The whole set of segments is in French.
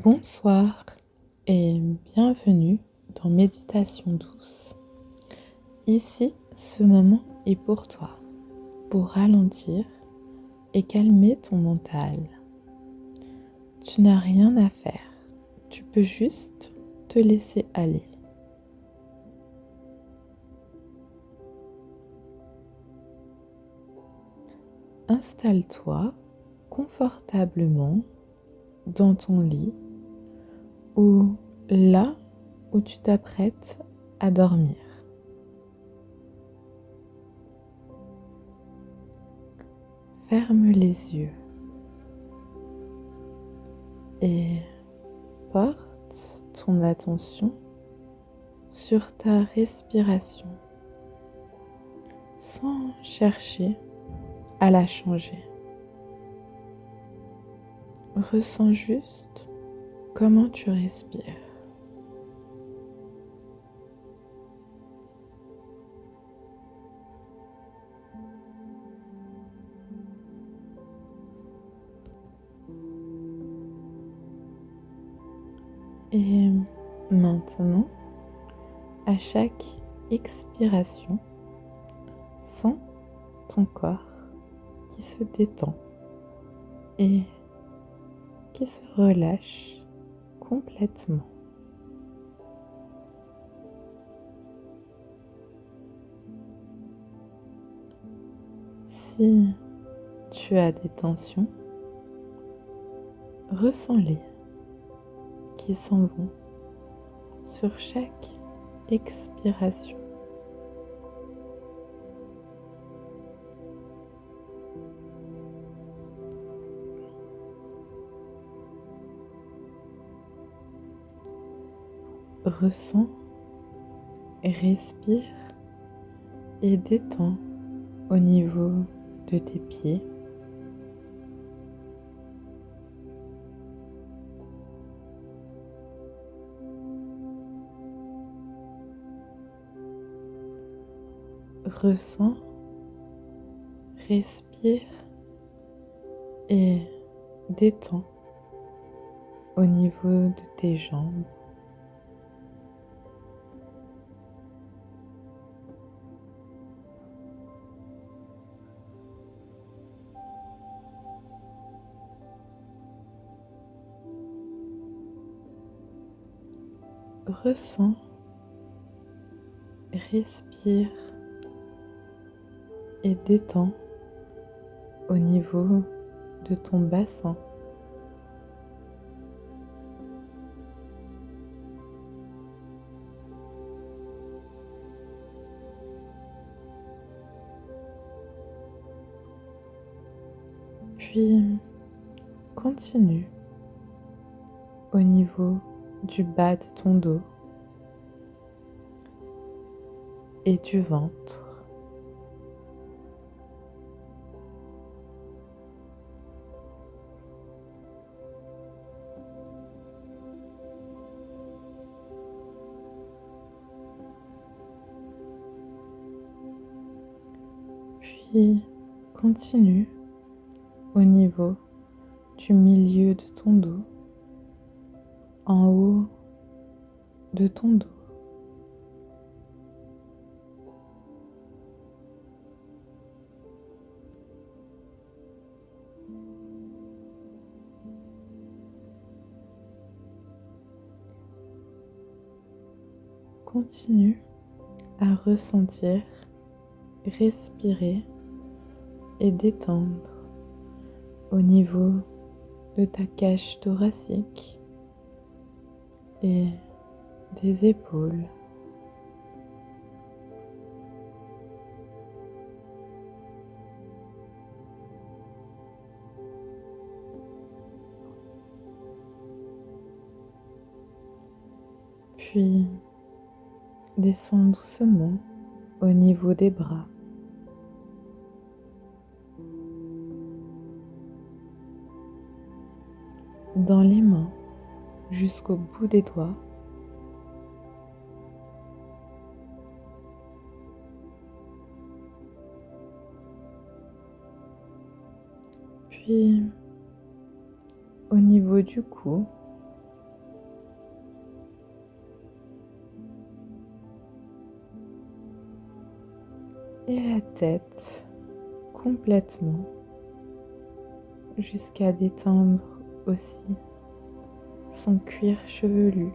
Bonsoir et bienvenue dans Méditation douce. Ici, ce moment est pour toi, pour ralentir et calmer ton mental. Tu n'as rien à faire, tu peux juste te laisser aller. Installe-toi confortablement dans ton lit ou là où tu t'apprêtes à dormir. Ferme les yeux et porte ton attention sur ta respiration sans chercher à la changer. Ressens juste comment tu respires. Et maintenant, à chaque expiration, sens ton corps qui se détend et qui se relâche complètement. Si tu as des tensions, ressens-les qui s'en vont sur chaque expiration. Ressens, respire et détends au niveau de tes pieds. Ressens, respire et détends au niveau de tes jambes. Ressens, respire et détends au niveau de ton bassin. Puis continue au niveau du bas de ton dos et du ventre. Puis continue au niveau du milieu de ton dos, en haut de ton dos. Continue à ressentir, respirer et détendre au niveau de ta cage thoracique et des épaules. Puis descends doucement au niveau des bras. Dans les mains jusqu'au bout des doigts. Puis au niveau du cou et la tête complètement jusqu'à détendre aussi son cuir chevelu.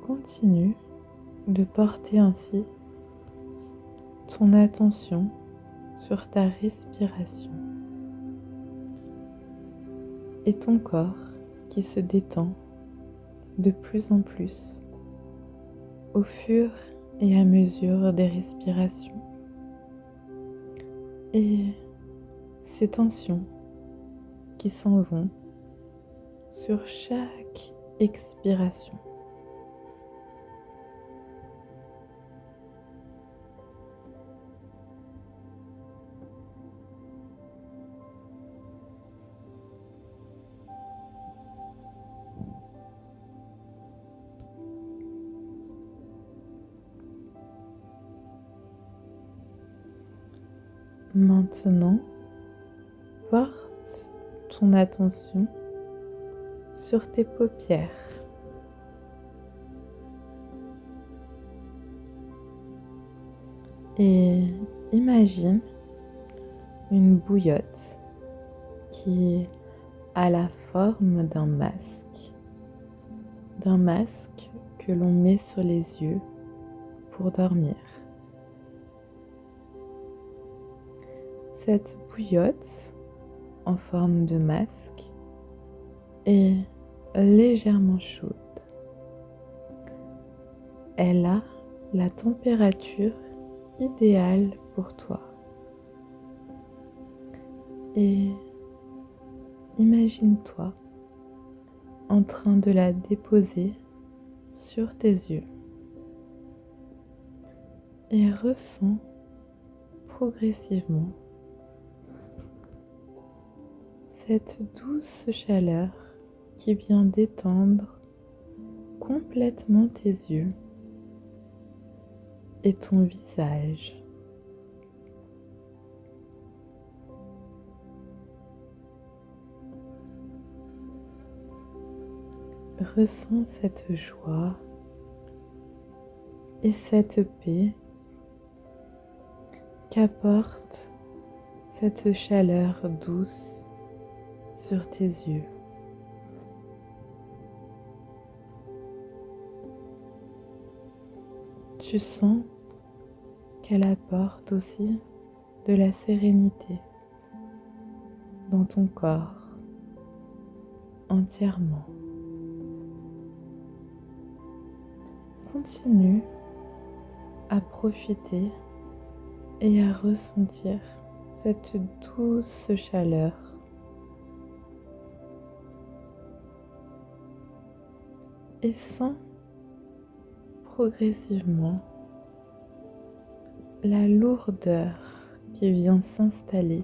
Continue de porter ainsi ton attention sur ta respiration et ton corps qui se détend de plus en plus au fur et à mesure des respirations et ces tensions qui s'en vont sur chaque expiration. Maintenant, porte ton attention sur tes paupières. Et imagine une bouillotte qui a la forme d'un masque que l'on met sur les yeux pour dormir. Cette bouillotte en forme de masque est légèrement chaude. Elle a la température idéale pour toi. Et imagine-toi en train de la déposer sur tes yeux et ressens progressivement cette douce chaleur qui vient détendre complètement tes yeux et ton visage. Ressens cette joie et cette paix qu'apporte cette chaleur douce sur tes yeux. Tu sens qu'elle apporte aussi de la sérénité dans ton corps entièrement. Continue à profiter et à ressentir cette douce chaleur. Et sens progressivement la lourdeur qui vient s'installer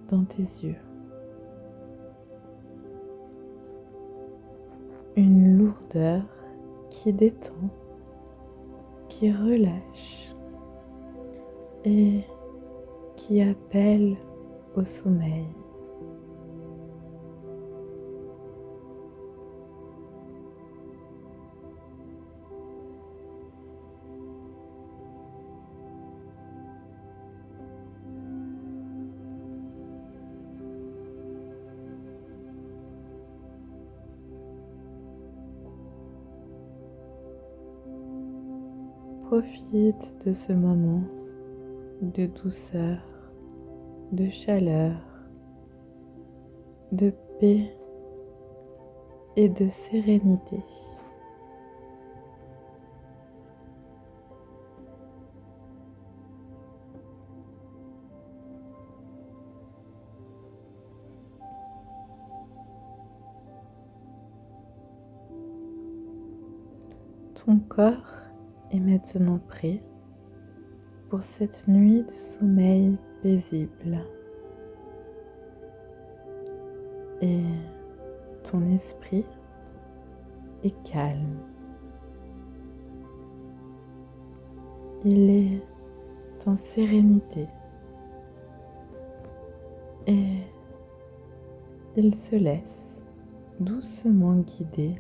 dans tes yeux. Une lourdeur qui détend, qui relâche et qui appelle au sommeil. Profite de ce moment de douceur, de chaleur, de paix et de sérénité. Ton corps est maintenant prêt pour cette nuit de sommeil paisible. Et ton esprit est calme. Il est en sérénité et il se laisse doucement guider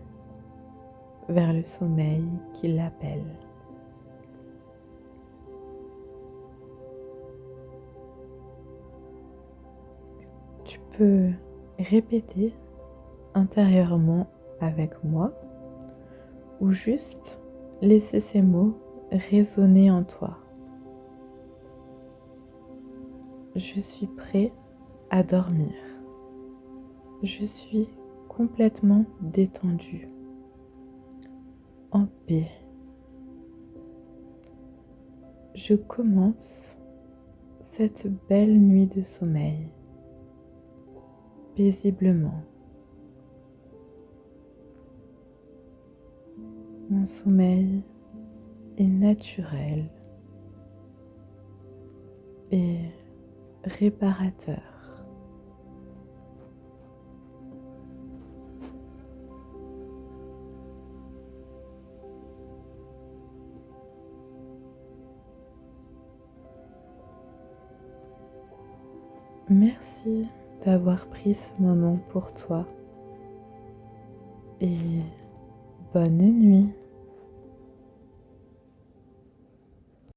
vers le sommeil qui l'appelle. Tu peux répéter intérieurement avec moi ou juste laisser ces mots résonner en toi. Je suis prêt à dormir. Je suis complètement détendu, en paix. Je commence cette belle nuit de sommeil paisiblement. Mon sommeil est naturel et réparateur. Merci d'avoir pris ce moment pour toi et bonne nuit.